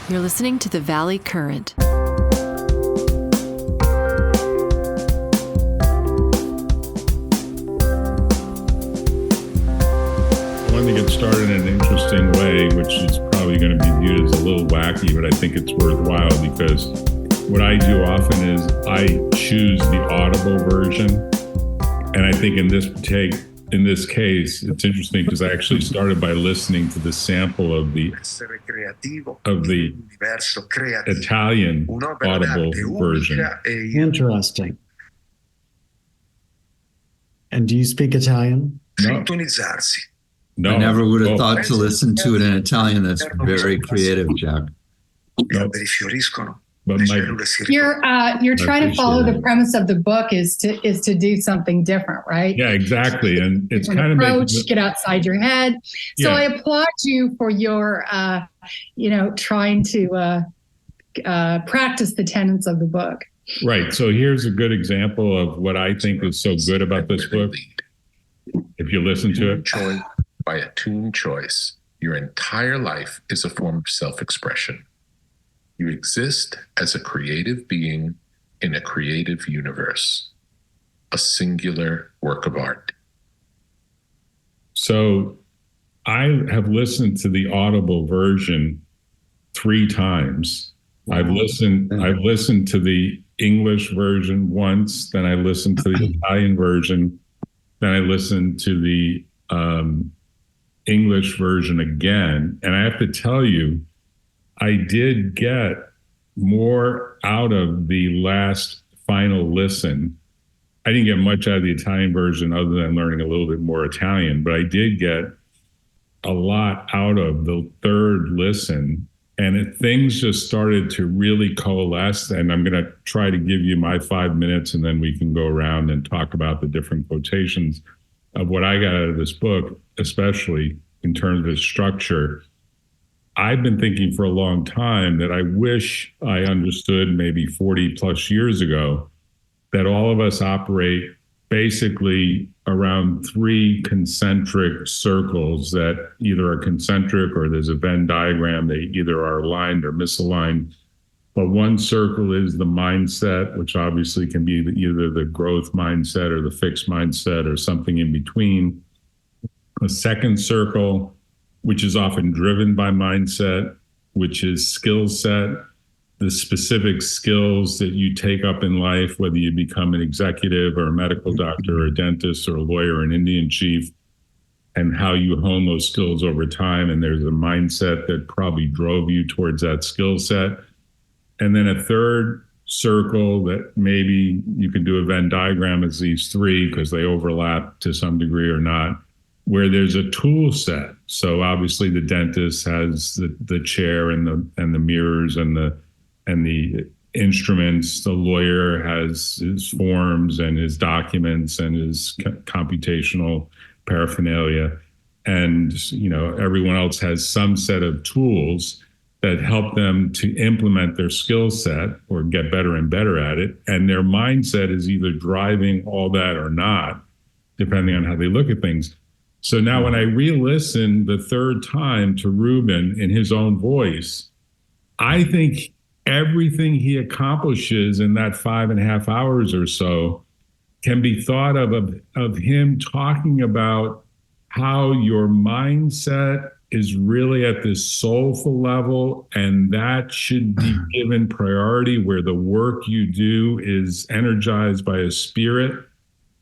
You're listening to the Valley Current. I wanted to get started in an interesting way, which is probably going to be viewed as a little wacky, but I think it's worthwhile because what I do often is I choose the audible version. And I think in this case, it's interesting because I actually started by listening to the sample of the Italian audible version. Interesting. And do you speak Italian? No. No. I never would have thought to listen to it in Italian. That's very creative, Jack. No. But you're trying to follow the premise of the book is to do something different, right? Yeah, exactly. And it's kind of approach, get outside your head. So I applaud you for your trying to practice the tenets of the book. Right. So here's a good example of what I think is so good about this book. If you listen to it. By a tuned choice, your entire life is a form of self-expression. You exist as a creative being in a creative universe, a singular work of art. So I have listened to the audible version 3 times. I've listened to the English version once, then I listened to the Italian version, then I listened to the English version again. And I have to tell you, I did get more out of the last final listen. I didn't get much out of the Italian version other than learning a little bit more Italian, but I did get a lot out of the third listen. And things just started to really coalesce. And I'm going to try to give you my 5 minutes, and then we can go around and talk about the different quotations of what I got out of this book, especially in terms of its structure. I've been thinking for a long time that I wish I understood maybe 40 plus years ago that all of us operate basically around 3 concentric circles that either are concentric or there's a Venn diagram. They either are aligned or misaligned. But one circle is the mindset, which obviously can be either the growth mindset or the fixed mindset or something in between. A second circle, which is often driven by mindset, which is skill set, the specific skills that you take up in life, whether you become an executive or a medical doctor or a dentist or a lawyer or an Indian chief, and how you hone those skills over time. And there's a mindset that probably drove you towards that skill set. And then a third circle that maybe you could do a Venn diagram as these 3 because they overlap to some degree or not, where there's a tool set. So obviously the dentist has the chair and the mirrors and the instruments. The lawyer has his forms and his documents and his computational paraphernalia. And everyone else has some set of tools that help them to implement their skill set or get better and better at it. And their mindset is either driving all that or not, depending on how they look at things. So now when I re-listen the third time to Ruben in his own voice, I think everything he accomplishes in that 5.5 hours or so can be thought of him talking about how your mindset is really at this soulful level, and that should be given priority, where the work you do is energized by a spirit,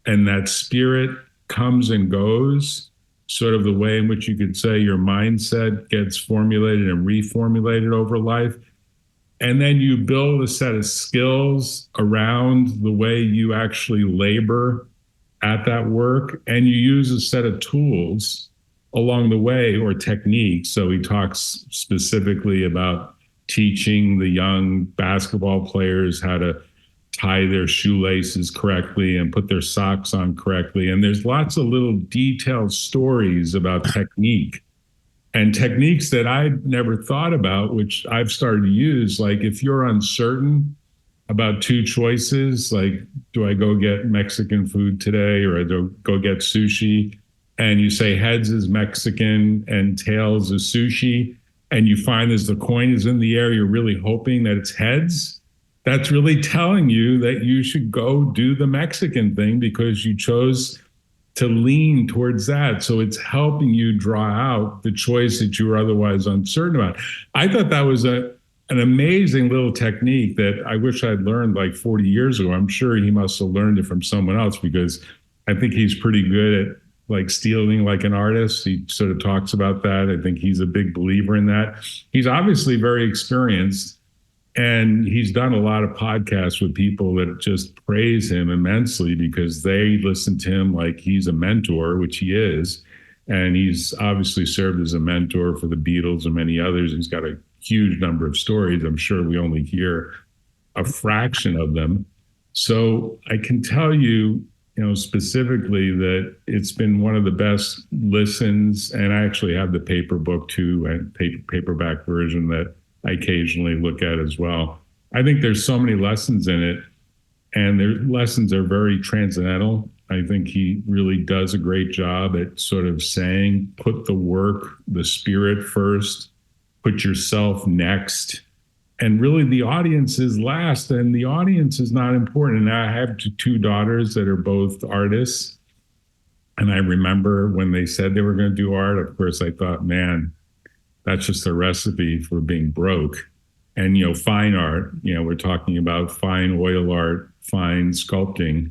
and that spirit comes and goes, sort of the way in which you could say your mindset gets formulated and reformulated over life. And then you build a set of skills around the way you actually labor at that work, and you use a set of tools along the way, or techniques. So he talks specifically about teaching the young basketball players how to tie their shoelaces correctly and put their socks on correctly. And there's lots of little detailed stories about technique and techniques that I'd never thought about, which I've started to use. Like if you're uncertain about 2 choices, like do I go get Mexican food today or do I go get sushi? And you say heads is Mexican and tails is sushi. and you find as the coin is in the air, you're really hoping that it's heads, that's really telling you that you should go do the Mexican thing because you chose to lean towards that. So it's helping you draw out the choice that you were otherwise uncertain about. I thought that was an amazing little technique that I wish I'd learned like 40 years ago. I'm sure he must have learned it from someone else, because I think he's pretty good at like stealing like an artist. He sort of talks about that. I think he's a big believer in that. He's obviously very experienced, and he's done a lot of podcasts with people that just praise him immensely because they listen to him like he's a mentor, which he is. And he's obviously served as a mentor for the Beatles and many others. He's got a huge number of stories. I'm sure we only hear a fraction of them. So I can tell you, specifically that it's been one of the best listens. And I actually have the paper book too, and paperback version that I occasionally look at as well. I think there's so many lessons in it, and their lessons are very transcendental. I think he really does a great job at sort of saying, put the work, the spirit first, put yourself next. And really the audience is last, and the audience is not important. And I have two daughters that are both artists. And I remember when they said they were going to do art, of course, I thought, man, that's just a recipe for being broke. And, fine art, we're talking about fine oil art, fine sculpting.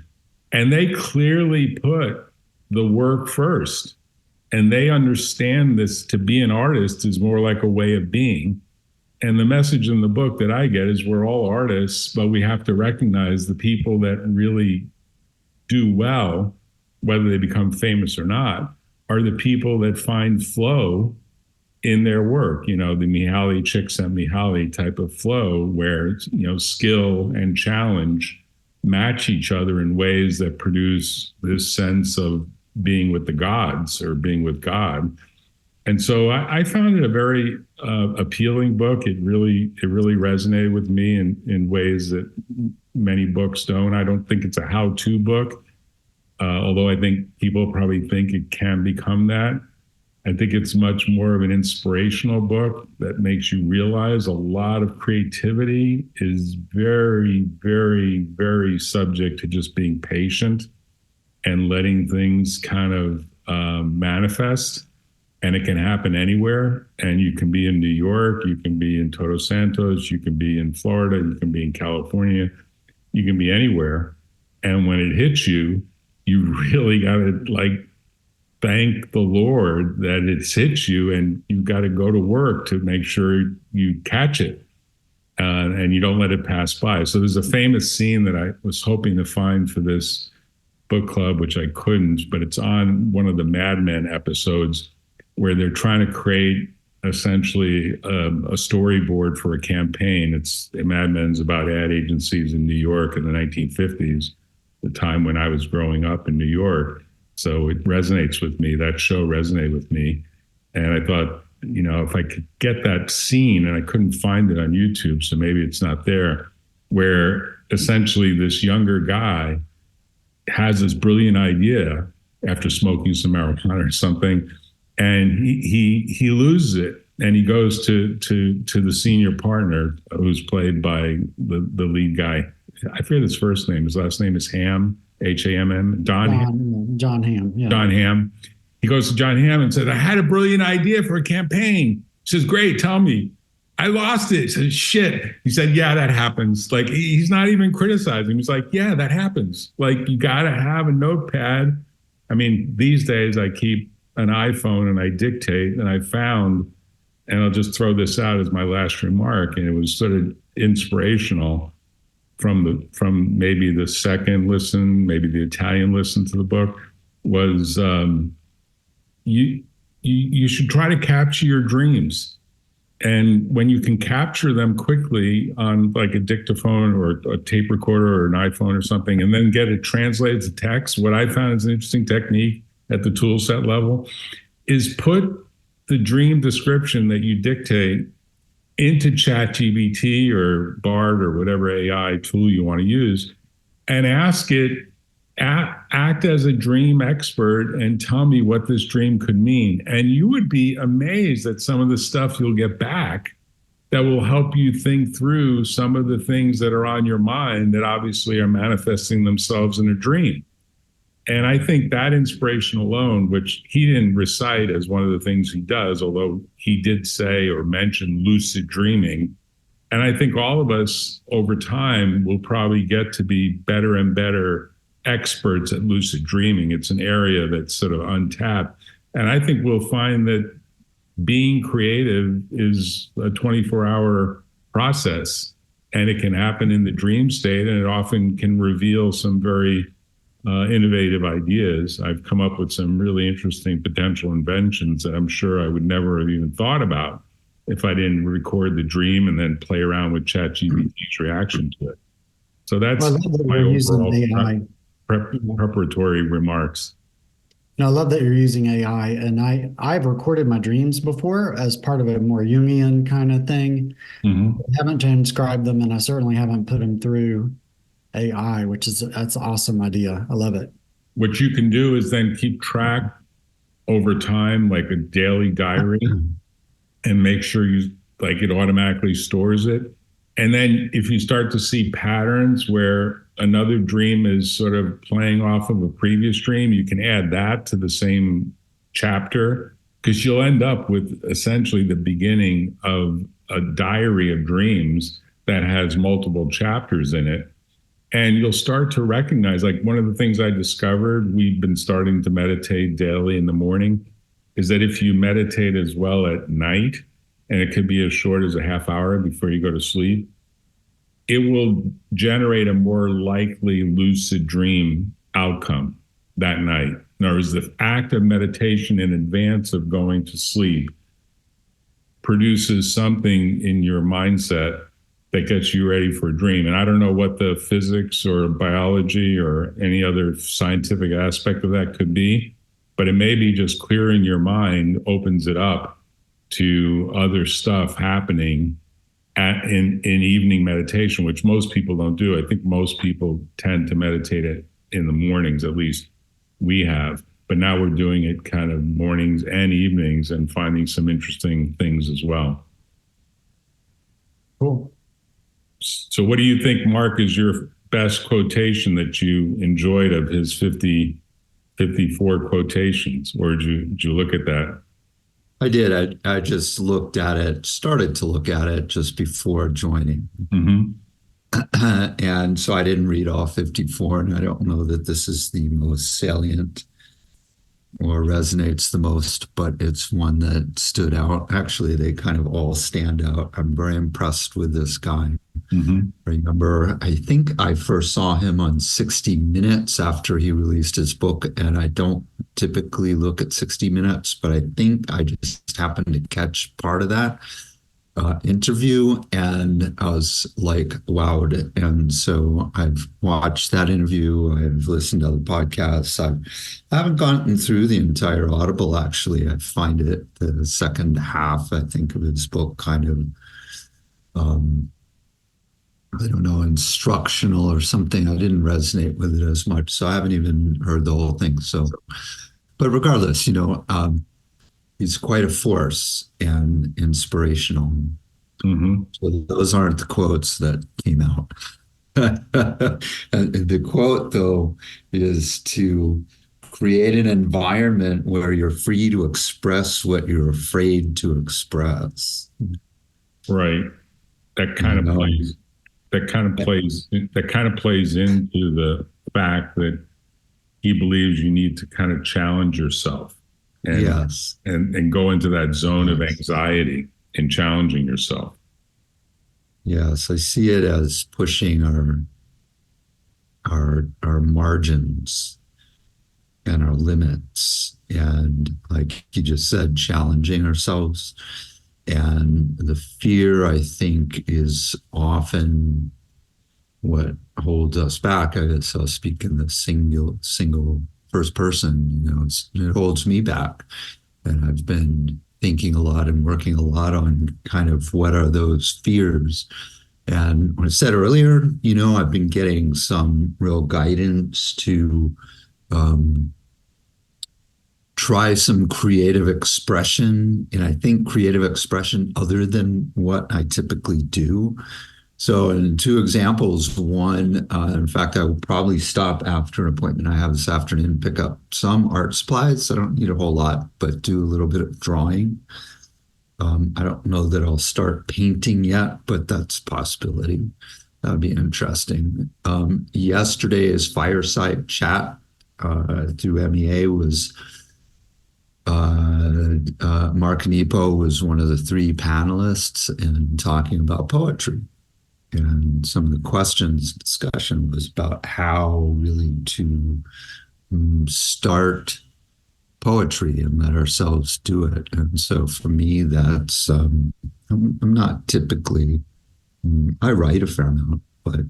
And they clearly put the work first. And they understand this to be an artist is more like a way of being. And the message in the book that I get is we're all artists, but we have to recognize the people that really do well, whether they become famous or not, are the people that find flow in their work. The Mihaly Csikszentmihalyi type of flow where, skill and challenge match each other in ways that produce this sense of being with the gods or being with God. And so I found it a very appealing book. It really resonated with me in ways that many books don't. I don't think it's a how-to book, although I think people probably think it can become that. I think it's much more of an inspirational book that makes you realize a lot of creativity is very, very, very subject to just being patient and letting things kind of manifest. And it can happen anywhere. And you can be in New York, you can be in Todos Santos, you can be in Florida, you can be in California, you can be anywhere. And when it hits you, you really got to thank the Lord that it's hit you, and you've got to go to work to make sure you catch it and you don't let it pass by. So there's a famous scene that I was hoping to find for this book club, which I couldn't, but it's on one of the Mad Men episodes where they're trying to create essentially a storyboard for a campaign. Mad Men's about ad agencies in New York in the 1950s, the time when I was growing up in New York. So it resonates with me. That show resonated with me. And I thought, if I could get that scene, and I couldn't find it on YouTube, so maybe it's not there, where essentially this younger guy has this brilliant idea after smoking some marijuana or something, and he loses it, and he goes to the senior partner, who's played by the lead guy. I forget his first name. His last name is Hamm, Hamm. John Hamm. Yeah. John Hamm. He goes to John Hamm and said, I had a brilliant idea for a campaign. He says, great, tell me. I lost it. He says, shit. He said, yeah, that happens. He's not even criticizing. He's like, yeah, that happens. You got to have a notepad. I mean, these days I keep an iPhone and I dictate, and I found, and I'll just throw this out as my last remark, and it was sort of inspirational from maybe the second listen, maybe the Italian listen to the book, was you should try to capture your dreams. And when you can capture them quickly on a dictaphone or a tape recorder or an iPhone or something, and then get it translated to text, what I found is an interesting technique at the tool set level is put the dream description that you dictate into ChatGPT or Bard or whatever AI tool you want to use, and ask it act as a dream expert and tell me what this dream could mean. And you would be amazed at some of the stuff you'll get back that will help you think through some of the things that are on your mind that obviously are manifesting themselves in a dream. And I think that inspiration alone, which he didn't recite as one of the things he does, although he did say or mention lucid dreaming. And I think all of us over time will probably get to be better and better experts at lucid dreaming. It's an area that's sort of untapped. And I think we'll find that being creative is a 24-hour process, and it can happen in the dream state, and it often can reveal some very innovative ideas. I've come up with some really interesting potential inventions that I'm sure I would never have even thought about if I didn't record the dream and then play around with ChatGPT's reaction to it. So that's my overall preparatory remarks. No, I love that you're using AI, and I've recorded my dreams before as part of a more Jungian kind of thing. Mm-hmm. I haven't transcribed them, and I certainly haven't put them through AI, that's an awesome idea. I love it. What you can do is then keep track over time, like a daily diary, and make sure it automatically stores it. And then if you start to see patterns where another dream is sort of playing off of a previous dream, you can add that to the same chapter, because you'll end up with essentially the beginning of a diary of dreams that has multiple chapters in it. And you'll start to recognize, like one of the things I discovered, we've been starting to meditate daily in the morning, is that if you meditate as well at night, and it could be as short as a half hour before you go to sleep, it will generate a more likely lucid dream outcome that night. In other words, the act of meditation in advance of going to sleep produces something in your mindset that gets you ready for a dream. And I don't know what the physics or biology or any other scientific aspect of that could be, but it may be just clearing your mind opens it up to other stuff happening in evening meditation, which most people don't do. I think most people tend to meditate it in the mornings, at least we have. But now we're doing it kind of mornings and evenings and finding some interesting things as well. Cool. So what do you think, Mark, is your best quotation that you enjoyed of his 54 quotations? Or did you look at that? I did. I just looked at it, started to look at it just before joining. Mm-hmm. And so I didn't read all 54, and I don't know that this is the most salient or resonates the most, but it's one that stood out. Actually, they kind of all stand out. I'm very impressed with this guy. Mm-hmm. Remember, I think I first saw him on 60 Minutes after he released his book, and I don't typically look at 60 Minutes, but I think I just happened to catch part of that interview, and I was like wowed. And so I've watched that interview. I've listened to other podcasts. I haven't gotten through the entire Audible, actually. I find it the second half, I think, of his book kind of, I don't know, instructional or something. I didn't resonate with it as much. So I haven't even heard the whole thing. So, but regardless, he's quite a force and inspirational. Mm-hmm. So those aren't the quotes that came out. And the quote, though, is to create an environment where you're free to express what you're afraid to express. Right. That kind of plays into the fact that he believes you need to kind of challenge yourself. And, yes. And go into that zone of anxiety in challenging yourself. Yes, I see it as pushing our margins and our limits, and like you just said, challenging ourselves. And the fear, I think, is often what holds us back. I guess I'll speak in the single first person. It holds me back. And I've been thinking a lot and working a lot on kind of what are those fears And when I said earlier, I've been getting some real guidance to try some creative expression. And I think creative expression other than what I typically do. So in two examples, one, in fact, I will probably stop after an appointment I have this afternoon, pick up some art supplies. I don't need a whole lot, but do a little bit of drawing. I don't know that I'll start painting yet, but that's a possibility. That would be interesting. Yesterday's fireside chat through MEA was Mark Nepo was one of the three panelists and talking about poetry. And some of the questions discussion was about how really to start poetry and let ourselves do it. And so for me, that's, I'm not typically, I write a fair amount, but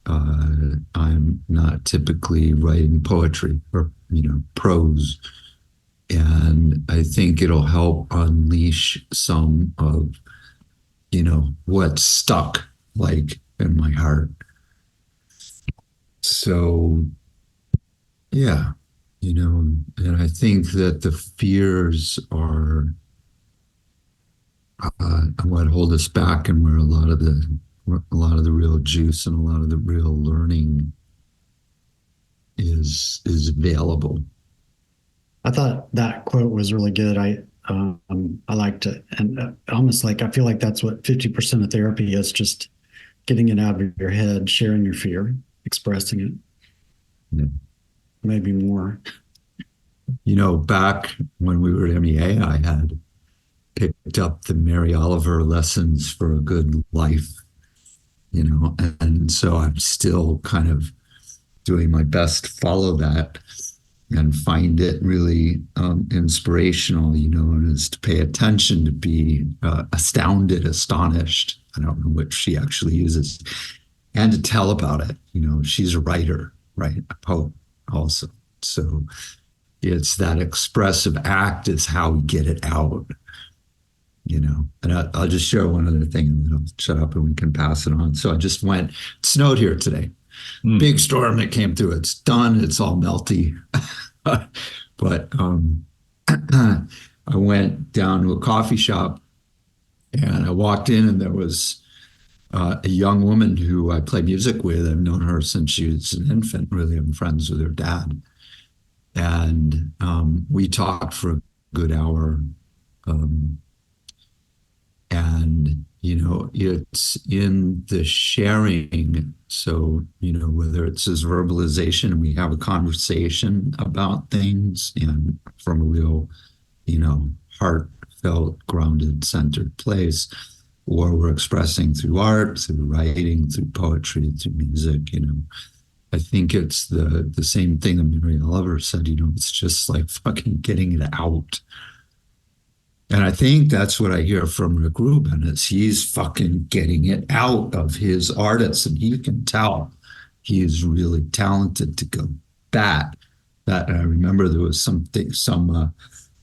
I'm not typically writing poetry or, prose. And I think it'll help unleash some of, what's stuck like in my heart. So, yeah, and I think that the fears are what hold us back, and where a lot of the real juice and a lot of the real learning is available. I thought that quote was really good. I liked it, and almost like I feel like that's what 50% of therapy is: just getting it out of your head, sharing your fear, expressing it. Yeah. Maybe more. Back when we were at MEA, I had picked up the Mary Oliver Lessons for a Good Life, and so I'm still kind of doing my best to follow that and find it really inspirational, and is to pay attention, to be astounded, astonished. I don't know what she actually uses, and to tell about it. She's a writer, right? A poet also. So it's that expressive act is how we get it out, and I'll just share one other thing and then I'll shut up and we can pass it on. So I just went, it snowed here today. Big storm that came through. It's done. It's all melty. But I went down to a coffee shop and I walked in, and there was a young woman who I play music with. I've known her since she was an infant, really. I'm friends with her dad. And we talked for a good hour. And, it's in the sharing. So, whether it's as verbalization and we have a conversation about things, and from a real, heartfelt, grounded, centered place, or we're expressing through art, through writing, through poetry, through music, I think it's the same thing that Mary Oliver said, it's just like fucking getting it out. And I think that's what I hear from Rick Rubin, is he's fucking getting it out of his artists, and you can tell he is really talented to go that. And I remember there was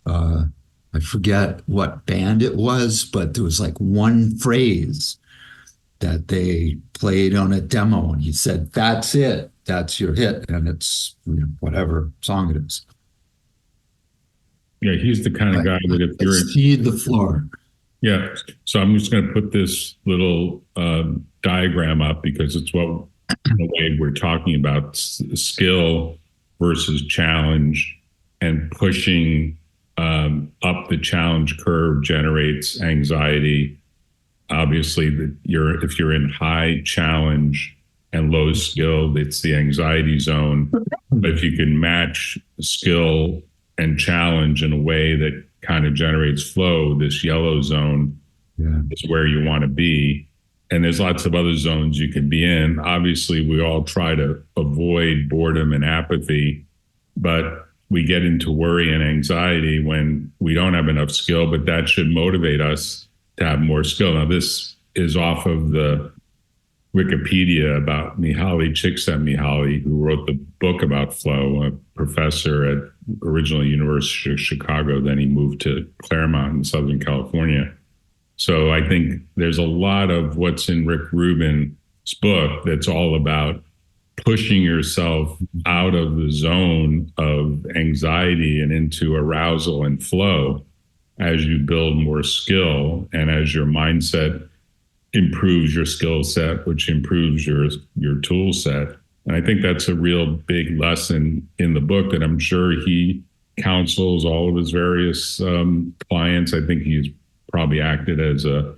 I forget what band it was, but there was like one phrase that they played on a demo, and he said, "That's it. That's your hit," and it's whatever song it is. Yeah, he's the kind of guy that if you're cede the floor. Yeah, so I'm just going to put this little diagram up because it's what the way we're talking about skill versus challenge, and pushing up the challenge curve generates anxiety. Obviously, if you're in high challenge and low skill, it's the anxiety zone. But if you can match skill and challenge in a way that kind of generates flow, this yellow zone is where you want to be. And there's lots of other zones you can be in. Obviously, we all try to avoid boredom and apathy, but we get into worry and anxiety when we don't have enough skill, but that should motivate us to have more skill. Now, this is off of the Wikipedia about Mihaly Csikszentmihalyi, who wrote the book about flow, a professor at originally University of Chicago. Then he moved to Claremont in Southern California. So I think there's a lot of what's in Rick Rubin's book that's all about pushing yourself out of the zone of anxiety and into arousal and flow as you build more skill and as your mindset improves your skill set, which improves your tool set. And I think that's a real big lesson in the book that I'm sure he counsels all of his various clients. I think he's probably acted as a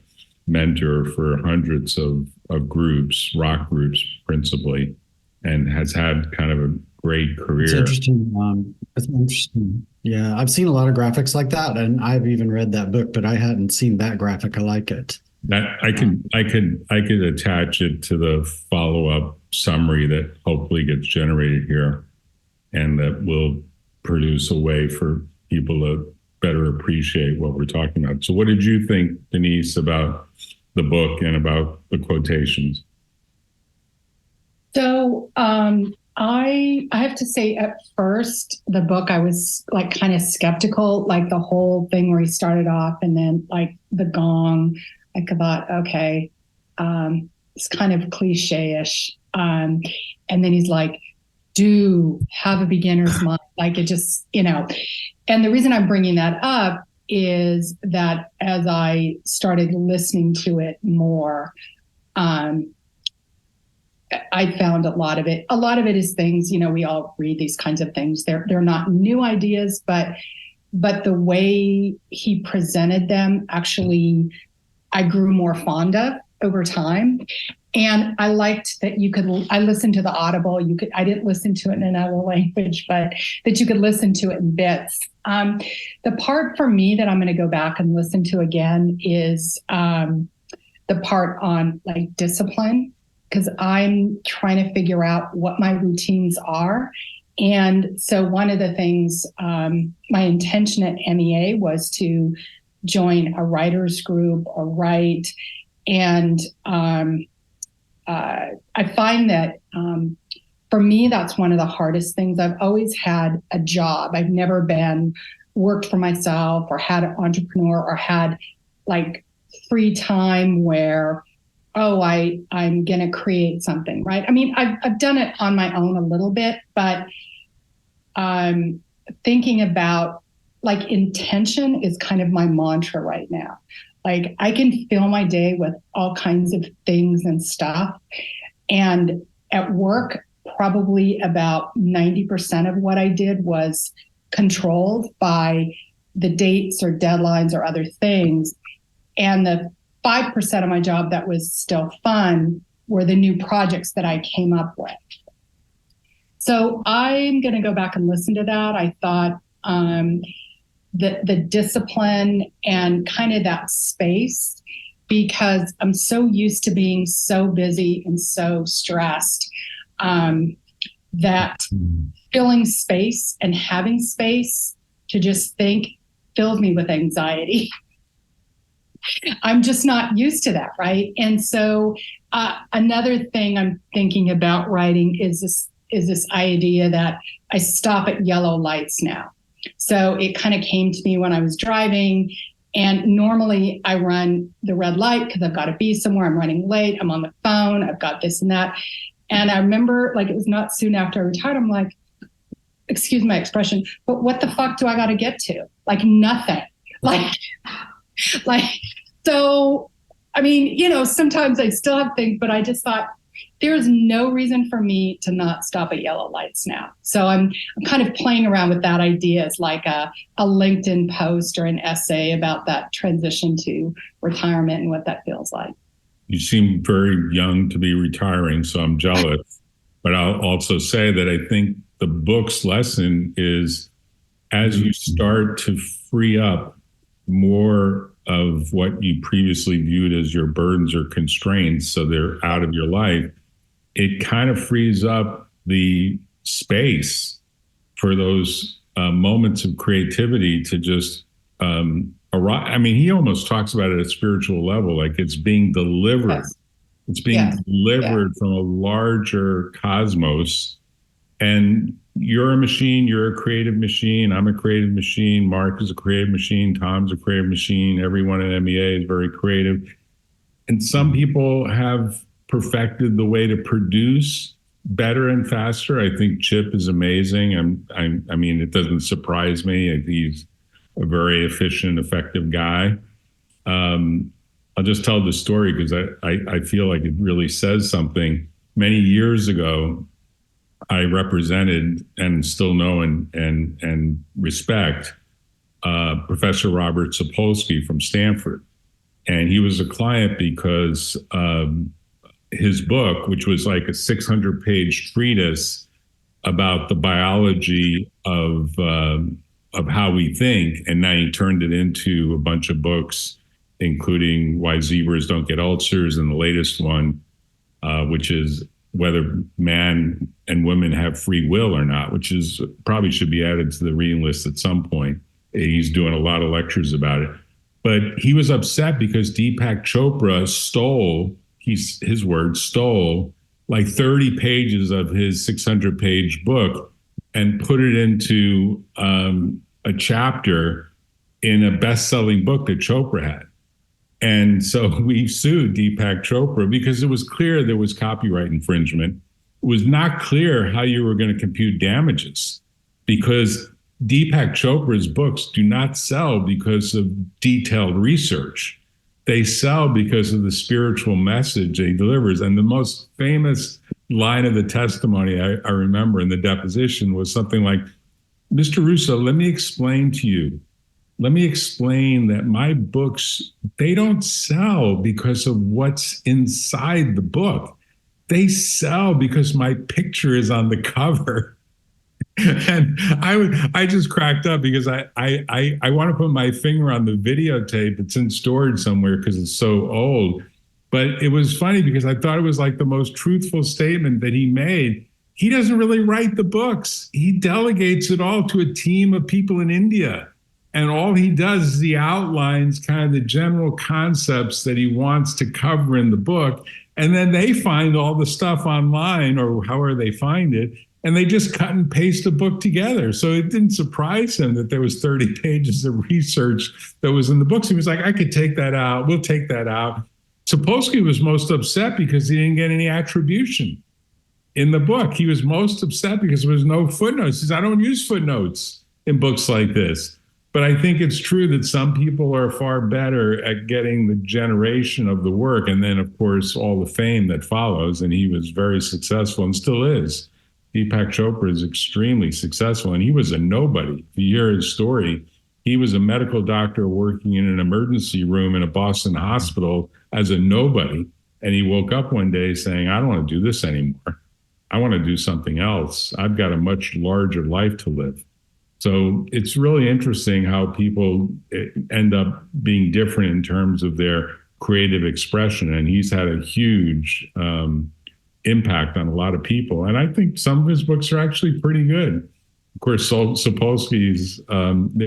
mentor for hundreds of groups, rock groups principally, and has had kind of a great career. It's interesting. It's interesting. Yeah, I've seen a lot of graphics like that, and I've even read that book, but I hadn't seen that graphic. I like it. That I could attach it to the follow-up summary that hopefully gets generated here, and that will produce a way for people to better appreciate what we're talking about. So what did you think, Denise, about the book and about the quotations? So I have to say, at first, the book, I was like kind of skeptical, like the whole thing where he started off and then like the gong. I thought, okay, it's kind of cliche-ish. And then he's like, do have a beginner's mind. Like it just, and the reason I'm bringing that up is that as I started listening to it more, I found a lot of it is things, we all read these kinds of things. They're not new ideas, but the way he presented them, actually, I grew more fond of over time. And I liked that I listened to the Audible. I didn't listen to it in another language, but that you could listen to it in bits. The part for me that I'm going to go back and listen to again is the part on like discipline, because I'm trying to figure out what my routines are. And so one of the things, my intention at MEA was to join a writer's group or write. And I find that for me, that's one of the hardest things. I've always had a job. I've never worked for myself or had an entrepreneur or had like free time where, I'm going to create something, right? I mean, I've done it on my own a little bit, but thinking about like intention is kind of my mantra right now. Like I can fill my day with all kinds of things and stuff. And at work, probably about 90% of what I did was controlled by the dates or deadlines or other things. And the 5% of my job that was still fun were the new projects that I came up with. So I'm going to go back and listen to that. I thought the discipline and kind of that space, because I'm so used to being so busy and so stressed, that filling space and having space to just think fills me with anxiety. I'm just not used to that, right? And so another thing I'm thinking about writing is this idea that I stop at yellow lights now. So it kind of came to me when I was driving, and normally I run the red light because I've got to be somewhere. I'm running late. I'm on the phone. I've got this and that. And I remember, like, it was not soon after I retired. I'm like, excuse my expression, but what the fuck do I got to get to? Like nothing. So, I mean, sometimes I still have things, but I just thought there's no reason for me to not stop at yellow lights now. So I'm kind of playing around with that idea as like a LinkedIn post or an essay about that transition to retirement and what that feels like. You seem very young to be retiring, so I'm jealous. But I'll also say that I think the book's lesson is as you start to free up more of what you previously viewed as your burdens or constraints, so they're out of your life, it kind of frees up the space for those moments of creativity to just arrive. I mean, he almost talks about it at a spiritual level, like it's being delivered. Yes. It's being delivered from a larger cosmos. And you're a machine, you're a creative machine, I'm a creative machine, Mark is a creative machine, Tom's a creative machine, everyone at MEA is very creative. And some people have perfected the way to produce better and faster. I think Chip is amazing. I mean, it doesn't surprise me. He's a very efficient, effective guy. I'll just tell the story because I feel like it really says something. Many years ago, I represented and still know and respect Professor Robert Sapolsky from Stanford. And he was a client because his book, which was like a 600-page treatise about the biology of how we think, and now he turned it into a bunch of books, including Why Zebras Don't Get Ulcers, and the latest one, which is whether man and women have free will or not, which is probably should be added to the reading list at some point. He's doing a lot of lectures about it. But he was upset because Deepak Chopra stole, his words, stole like 30 pages of his 600-page book and put it into a chapter in a best-selling book that Chopra had. And so we sued Deepak Chopra because it was clear there was copyright infringement. It was not clear how you were going to compute damages because Deepak Chopra's books do not sell because of detailed research. They sell because of the spiritual message he delivers. And the most famous line of the testimony I remember in the deposition was something like, Mr. Russo, let me explain to you. Let me explain that my books, they don't sell because of what's inside the book. They sell because my picture is on the cover. And I just cracked up because I want to put my finger on the videotape. It's in storage somewhere because it's so old. But it was funny because I thought it was like the most truthful statement that he made. He doesn't really write the books. He delegates it all to a team of people in India. And all he does is he outlines kind of the general concepts that he wants to cover in the book. And then they find all the stuff online or however they find it. And they just cut and paste the book together. So it didn't surprise him that there was 30 pages of research that was in the books. He was like, I could take that out. We'll take that out. Sapolsky was most upset because he didn't get any attribution in the book. He was most upset because there was no footnotes. He says, I don't use footnotes in books like this. But I think it's true that some people are far better at getting the generation of the work. And then, of course, all the fame that follows. And he was very successful and still is. Deepak Chopra is extremely successful. And he was a nobody. If you hear his story, he was a medical doctor working in an emergency room in a Boston hospital as a nobody. And he woke up one day saying, I don't want to do this anymore. I want to do something else. I've got a much larger life to live. So it's really interesting how people end up being different in terms of their creative expression. And he's had a huge impact on a lot of people. And I think some of his books are actually pretty good. Of course, Sapolsky's,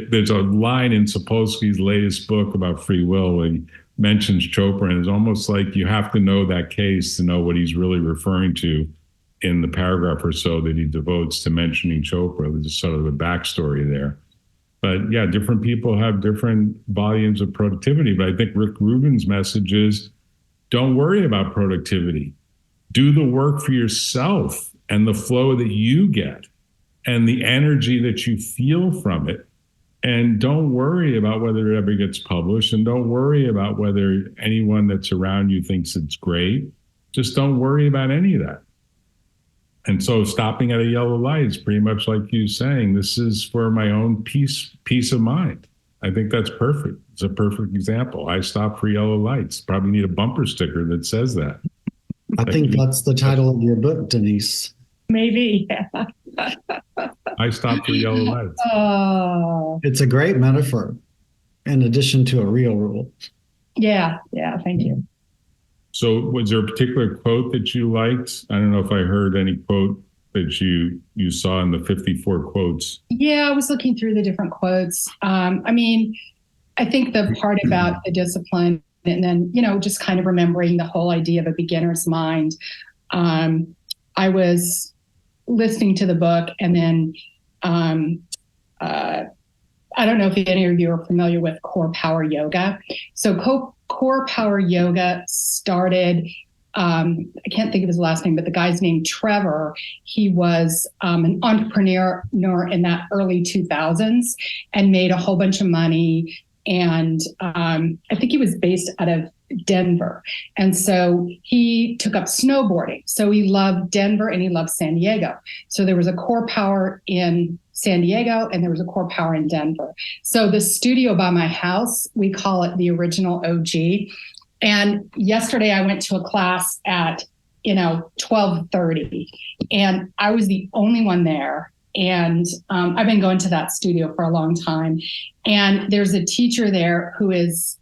there's a line in Sapolsky's latest book about free will where he mentions Chopra, and it's almost like you have to know that case to know what he's really referring to in the paragraph or so that he devotes to mentioning Chopra. There's sort of a backstory there. But yeah, different people have different volumes of productivity. But I think Rick Rubin's message is, don't worry about productivity. Do the work for yourself and the flow that you get and the energy that you feel from it. And don't worry about whether it ever gets published, and don't worry about whether anyone that's around you thinks it's great. Just don't worry about any of that. And so stopping at a yellow light is pretty much like you saying, this is for my own peace of mind. I think that's perfect. It's a perfect example. I stop for yellow lights. Probably need a bumper sticker that says that. I think that's the title of your book, Denise. Maybe. I stop for yellow lights. Oh, It's a great metaphor, in addition to a real rule. yeah. Thank you. So was there a particular quote that you liked? I don't know if I heard any quote that you saw in the 54 quotes. Yeah, I was looking through the different quotes. I mean, I think the part about the discipline and then, just kind of remembering the whole idea of a beginner's mind. I was listening to the book, and then I don't know if any of you are familiar with core power yoga. So core power yoga started, I can't think of his last name, but the guy's name Trevor. He was an entrepreneur in that early 2000s and made a whole bunch of money. And I think he was based out of Denver. And so he took up snowboarding. So he loved Denver and he loved San Diego. So there was a core power in San Diego and there was a core power in Denver. So the studio by my house, we call it the original OG. And yesterday I went to a class at, 12:30, and I was the only one there. And I've been going to that studio for a long time. And there's a teacher there who is,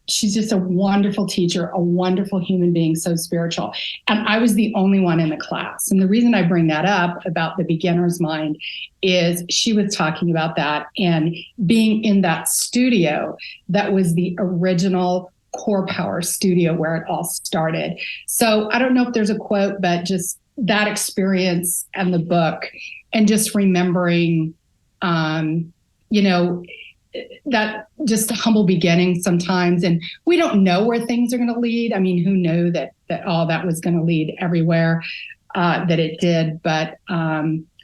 she's just a wonderful teacher, a wonderful human being, so spiritual. And I was the only one in the class. And the reason I bring that up about the beginner's mind is she was talking about that and being in that studio that was the original core power studio where it all started. So I don't know if there's a quote, but just that experience and the book and just remembering, that just a humble beginning sometimes. And we don't know where things are going to lead. I mean, who knew that all that was going to lead everywhere that it did. But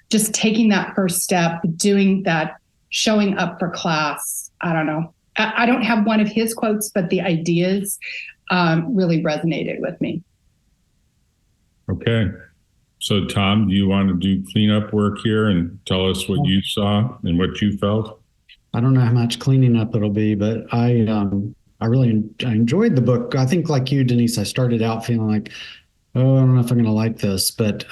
just taking that first step, doing that, showing up for class. I don't know. I don't have one of his quotes, but the ideas really resonated with me. Okay. So, Tom, do you want to do cleanup work here and tell us what you saw and what you felt? I don't know how much cleaning up it'll be, but I enjoyed the book. I think like you, Denise, I started out feeling like, oh, I don't know if I'm going to like this, but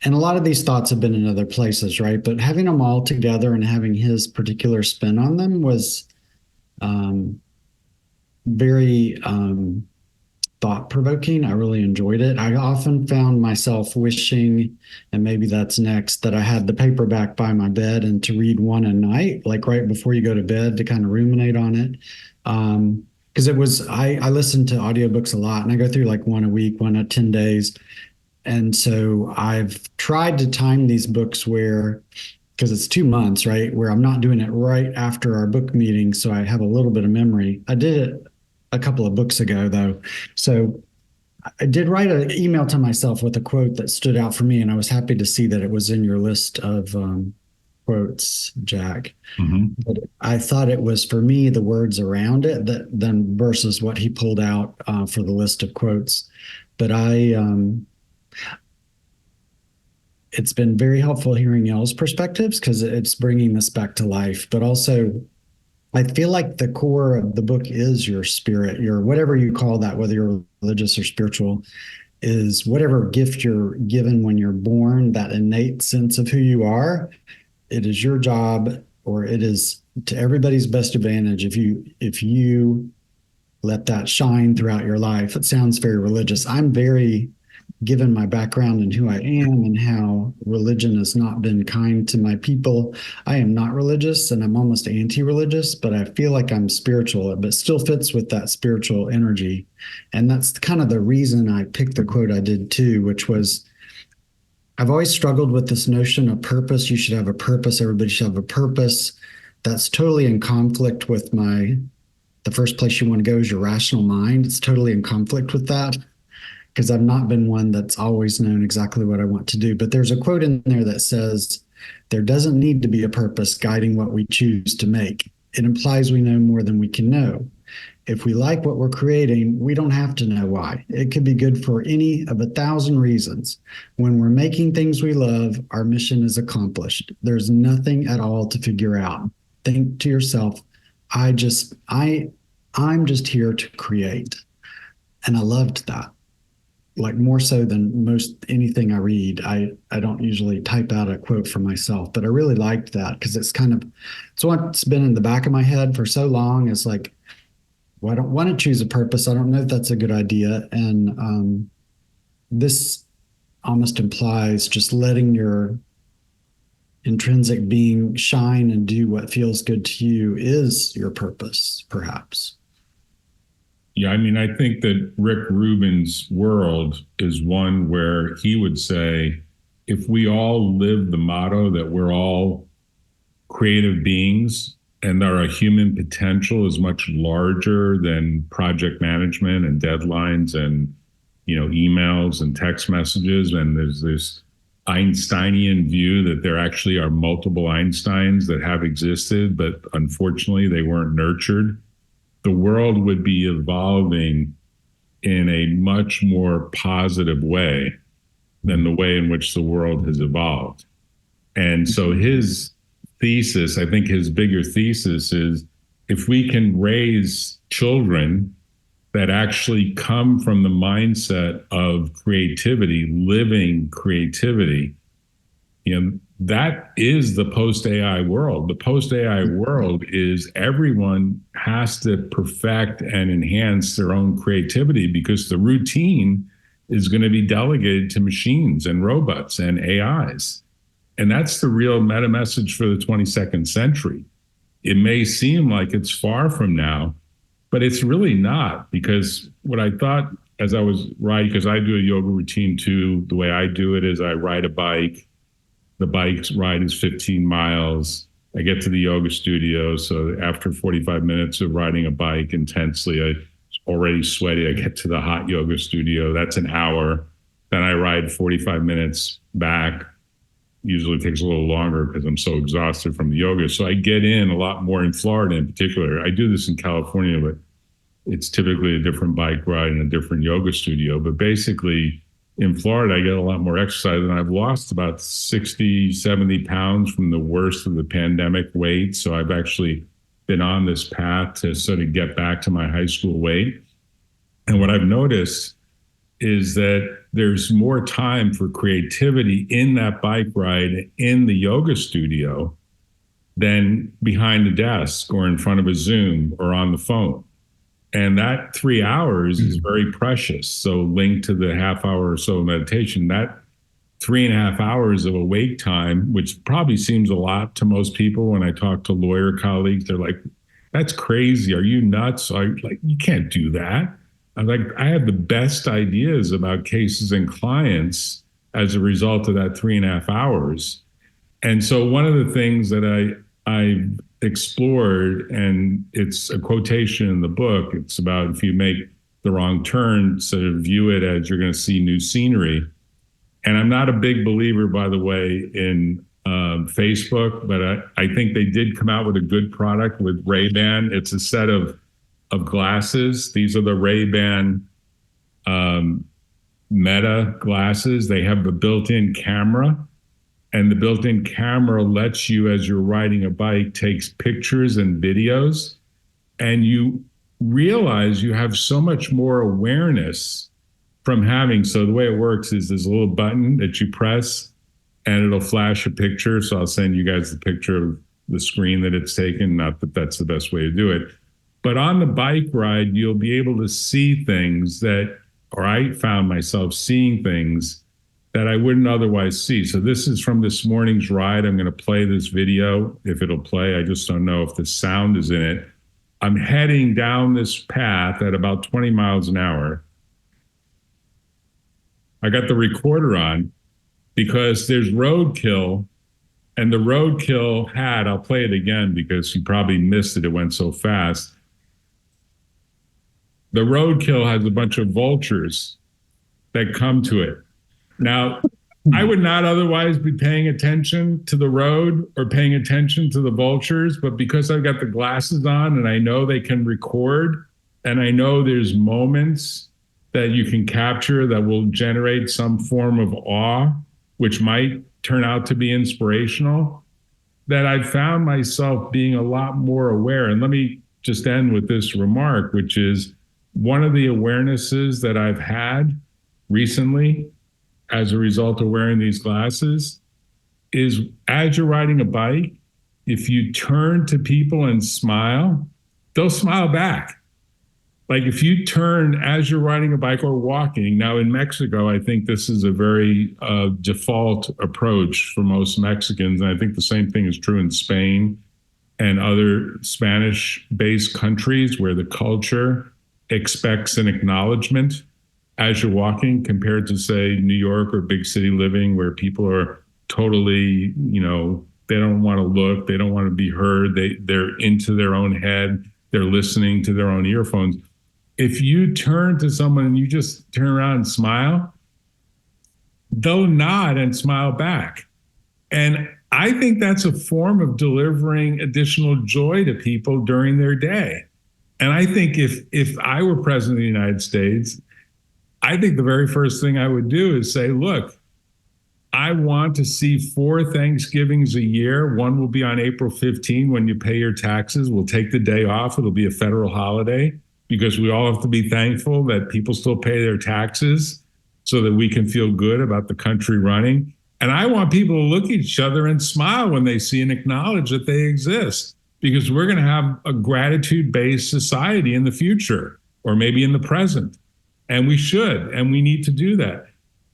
and a lot of these thoughts have been in other places, right? But having them all together and having his particular spin on them was very thought-provoking. I really enjoyed it. I often found myself wishing, and maybe that's next, that I had the paperback by my bed and to read one a night, like right before you go to bed, to kind of ruminate on it. Because I listen to audiobooks a lot, and I go through like one a week, one a 10 days. And so I've tried to time these books because it's 2 months, right, where I'm not doing it right after our book meeting, so I have a little bit of memory. I did it a couple of books ago, though. So I did write an email to myself with a quote that stood out for me, and I was happy to see that it was in your list of quotes, Jack. Mm-hmm. But I thought it was, for me, the words around it then versus what he pulled out for the list of quotes. But it's been very helpful hearing y'all's perspectives because it's bringing this back to life, but also I feel like the core of the book is your spirit, your whatever you call that, whether you're religious or spiritual, is whatever gift you're given when you're born, that innate sense of who you are. It is your job, or it is to everybody's best advantage if you let that shine throughout your life. It sounds very religious. I'm very, given my background and who I am and how religion has not been kind to my people, I am not religious and I'm almost anti-religious, but I feel like I'm spiritual, but still fits with that spiritual energy. And that's kind of the reason I picked the quote I did too, which was, I've always struggled with this notion of purpose. You should have a purpose. Everybody should have a purpose. That's totally in conflict with the first place you want to go is your rational mind. It's totally in conflict with that, because I've not been one that's always known exactly what I want to do. But there's a quote in there that says, there doesn't need to be a purpose guiding what we choose to make. It implies we know more than we can know. If we like what we're creating, we don't have to know why. It could be good for any of 1,000 reasons. When we're making things we love, our mission is accomplished. There's nothing at all to figure out. Think to yourself, I'm just here to create. And I loved that. Like more so than most anything I read. I don't usually type out a quote for myself, but I really liked that because it's what's been in the back of my head for so long. It's like, well, I don't want to choose a purpose. I don't know if that's a good idea. And this almost implies just letting your intrinsic being shine and do what feels good to you is your purpose, perhaps. Yeah, I mean, I think that Rick Rubin's world is one where he would say, if we all live the motto that we're all creative beings and our human potential is much larger than project management and deadlines and emails and text messages, and there's this Einsteinian view that there actually are multiple Einsteins that have existed, but unfortunately they weren't nurtured. The world would be evolving in a much more positive way than the way in which the world has evolved. And so his thesis, I think his bigger thesis is, if we can raise children that actually come from the mindset of creativity, living creativity, that is the post-AI world. The post-AI world is everyone has to perfect and enhance their own creativity, because the routine is going to be delegated to machines and robots and AIs. And that's the real meta message for the 22nd century. It may seem like it's far from now, but it's really not, because what I thought as I was riding, because I do a yoga routine too, the way I do it is I ride a bike. The bike ride is 15 miles. I get to the yoga studio. So after 45 minutes of riding a bike intensely, I'm already sweaty. I get to the hot yoga studio. That's an hour. Then I ride 45 minutes back. Usually it takes a little longer because I'm so exhausted from the yoga. So I get in a lot more in Florida in particular. I do this in California, but it's typically a different bike ride and a different yoga studio. But basically in Florida, I get a lot more exercise, and I've lost about 60, 70 pounds from the worst of the pandemic weight. So I've actually been on this path to sort of get back to my high school weight. And what I've noticed is that there's more time for creativity in that bike ride in the yoga studio than behind the desk or in front of a Zoom or on the phone. And that 3 hours is very precious. So linked to the half hour or so of meditation, that 3.5 hours of awake time, which probably seems a lot to most people when I talk to lawyer colleagues, they're like, that's crazy. Are you nuts? You can't do that. I'm like, I have the best ideas about cases and clients as a result of that 3.5 hours. And so one of the things that I explored, and it's a quotation in the book, it's about, if you make the wrong turn, sort of view it as you're going to see new scenery. And I'm not a big believer, by the way, in Facebook, but I think they did come out with a good product with Ray-Ban. It's a set of glasses. These are the Ray-Ban Meta glasses. They have the built-in camera, and the built-in camera lets you, as you're riding a bike, takes pictures and videos, and you realize you have so much more awareness from having. So the way it works is there's a little button that you press and it'll flash a picture. So I'll send you guys the picture of the screen that it's taken. Not that that's the best way to do it. But on the bike ride, you'll be able to see things that, or I found myself seeing things that I wouldn't otherwise see. So this is from this morning's ride. I'm going to play this video if it'll play. I just don't know if the sound is in it. I'm heading down this path at about 20 miles an hour. I got the recorder on because there's roadkill, and the roadkill had, I'll play it again because you probably missed it. It went so fast. The roadkill has a bunch of vultures that come to it. Now, I would not otherwise be paying attention to the road or paying attention to the vultures, but because I've got the glasses on and I know they can record, and I know there's moments that you can capture that will generate some form of awe, which might turn out to be inspirational, that I've found myself being a lot more aware. And let me just end with this remark, which is one of the awarenesses that I've had recently as a result of wearing these glasses is, as you're riding a bike, if you turn to people and smile, they'll smile back. Like if you turn as you're riding a bike or walking. Now in Mexico, I think this is a very default approach for most Mexicans. And I think the same thing is true in Spain and other Spanish-based countries where the culture expects an acknowledgement as you're walking compared to, say, New York or big city living where people are totally, they don't want to look, they don't want to be heard, they're into their own head, they're listening to their own earphones. If you turn to someone and you just turn around and smile, they'll nod and smile back. And I think that's a form of delivering additional joy to people during their day. And I think if I were president of the United States, I think the very first thing I would do is say, look, I want to see 4 Thanksgivings a year. One will be on April 15 when you pay your taxes. We'll take the day off. It'll be a federal holiday because we all have to be thankful that people still pay their taxes so that we can feel good about the country running. And I want people to look at each other and smile when they see and acknowledge that they exist, because we're going to have a gratitude-based society in the future, or maybe in the present. And we should, and we need to do that.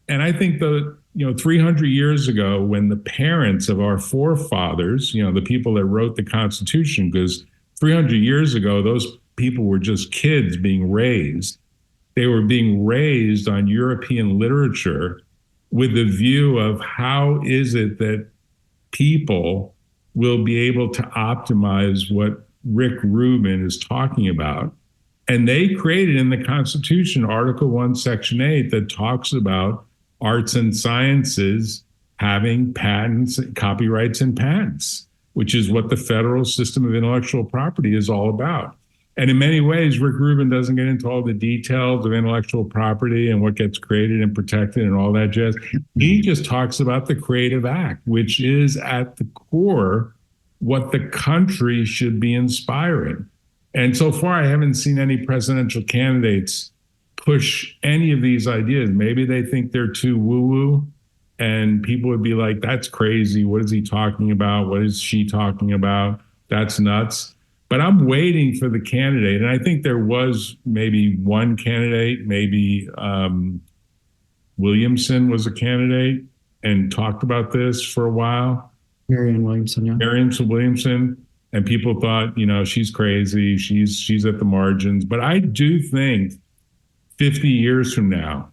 And I think 300 years ago, when the parents of our forefathers, the people that wrote the Constitution, because 300 years ago, those people were just kids being raised. They were being raised on European literature with the view of how is it that people will be able to optimize what Rick Rubin is talking about. And they created in the Constitution, Article 1, Section 8, that talks about arts and sciences having patents, copyrights and patents, which is what the federal system of intellectual property is all about. And in many ways, Rick Rubin doesn't get into all the details of intellectual property and what gets created and protected and all that jazz. He just talks about the creative act, which is at the core what the country should be inspiring. And so far, I haven't seen any presidential candidates push any of these ideas. Maybe they think they're too woo-woo, and people would be like, that's crazy. What is he talking about? What is she talking about? That's nuts. But I'm waiting for the candidate. And I think there was maybe one candidate, maybe Williamson was a candidate and talked about this for a while. Marianne Williamson, yeah. Marianne Williamson. And people thought, she's crazy. She's at the margins. But I do think 50 years from now,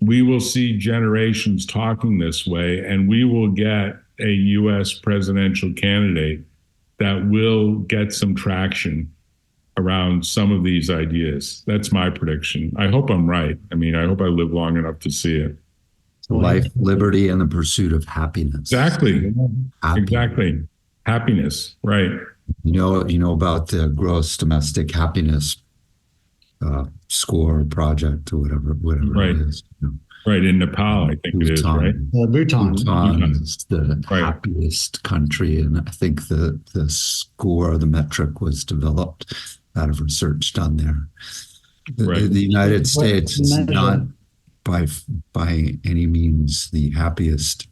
we will see generations talking this way, and we will get a U.S. presidential candidate that will get some traction around some of these ideas. That's my prediction. I hope I'm right. I hope I live long enough to see it. Life, liberty, and the pursuit of happiness. Exactly. Exactly. Happiness. Right. You know about the gross domestic happiness score project or whatever right. It is. Right, in Nepal, I think Bhutan. It is, right? Bhutan is the happiest country, and I think the score, the metric, was developed out of research done there. The United States is not by any means the happiest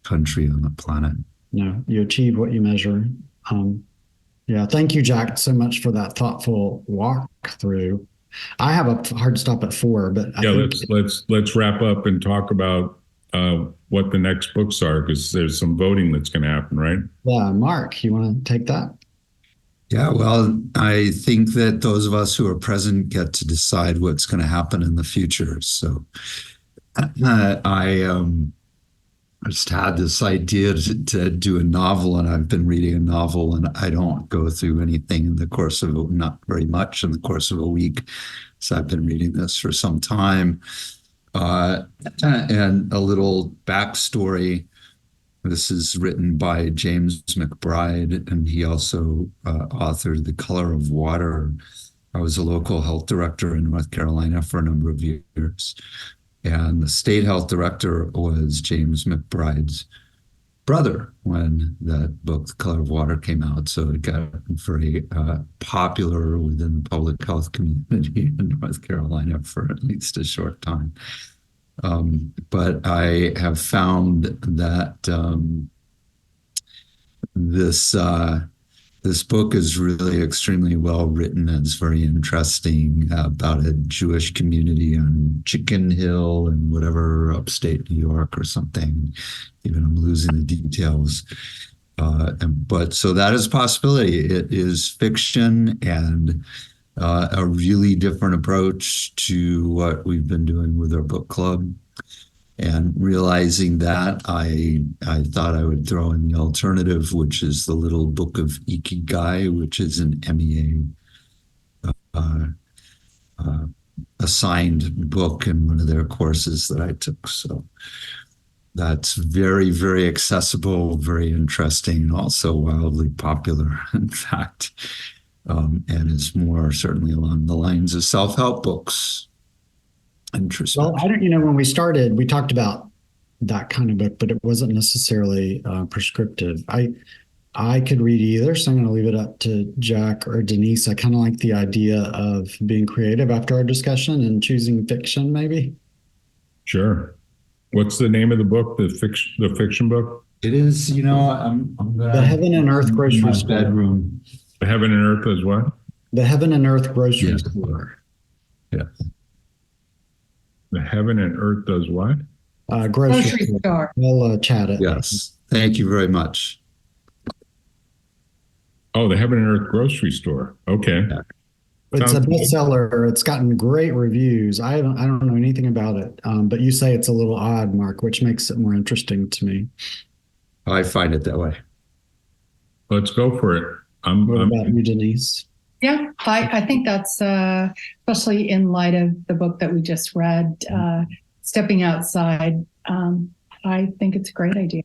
country on the planet. No, you achieve what you measure. Thank you, Jack, so much for that thoughtful walkthrough. I have a hard stop at 4, but let's wrap up and talk about what the next books are, because there's some voting that's going to happen, right? Yeah, Mark, you want to take that? Yeah, well, I think that those of us who are present get to decide what's going to happen in the future. So I just had this idea to do a novel, and I've been reading a novel, and I don't go through anything in the course of, not very much in the course of a week. So I've been reading this for some time. And a little backstory. This is written by James McBride, and he also authored The Color of Water. I was a local health director in North Carolina for a number of years. And the state health director was James McBride's brother when that book, The Color of Water, came out. So it got very popular within the public health community in North Carolina for at least a short time. But I have found that this book is really extremely well written. It's very interesting about a Jewish community on Chicken Hill and whatever, upstate New York or something. Even I'm losing the details. But so that is a possibility. It is fiction, and a really different approach to what we've been doing with our book club. And realizing that, I thought I would throw in the alternative, which is the little book of Ikigai, which is an MEA assigned book in one of their courses that I took. So that's very, very accessible, very interesting, and also wildly popular, in fact, and is more certainly along the lines of self-help books. Interesting. Well, I don't, when we started, we talked about that kind of book, but it wasn't necessarily prescriptive. I could read either, so I'm going to leave it up to Jack or Denise. I kind of like the idea of being creative after our discussion and choosing fiction, maybe. Sure. What's the name of the book? The fiction book? It is, I'm The Heaven and Earth Grocery Store. Bedroom. The Heaven and Earth is what? The Heaven and Earth Grocery Store. Yeah. The Heaven and Earth does what? Grocery store. We'll chat it. Yes. Thank you very much. Oh, the Heaven and Earth Grocery Store. Okay. Yeah. It's a bestseller. It's gotten great reviews. I don't know anything about it, but you say it's a little odd, Mark, which makes it more interesting to me. I find it that way. Let's go for it. What about you, Denise? Yeah, I think that's especially in light of the book that we just read, Stepping Outside. I think it's a great idea.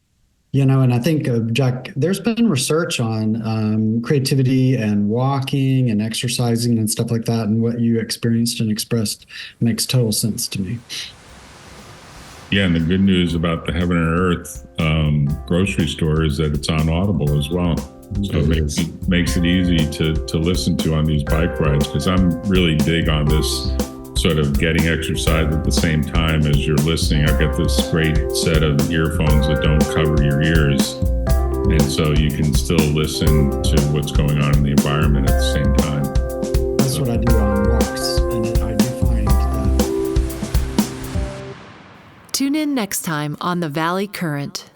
And I think, Jack, there's been research on creativity and walking and exercising and stuff like that. And what you experienced and expressed makes total sense to me. Yeah, and the good news about the Heaven and Earth grocery store is that it's on Audible as well. So it makes it easy to listen to on these bike rides, because I'm really big on this sort of getting exercise at the same time as you're listening. I've got this great set of earphones that don't cover your ears. And so you can still listen to what's going on in the environment at the same time. That's what I do on walks. And I do find that. Tune in next time on The Valley Current.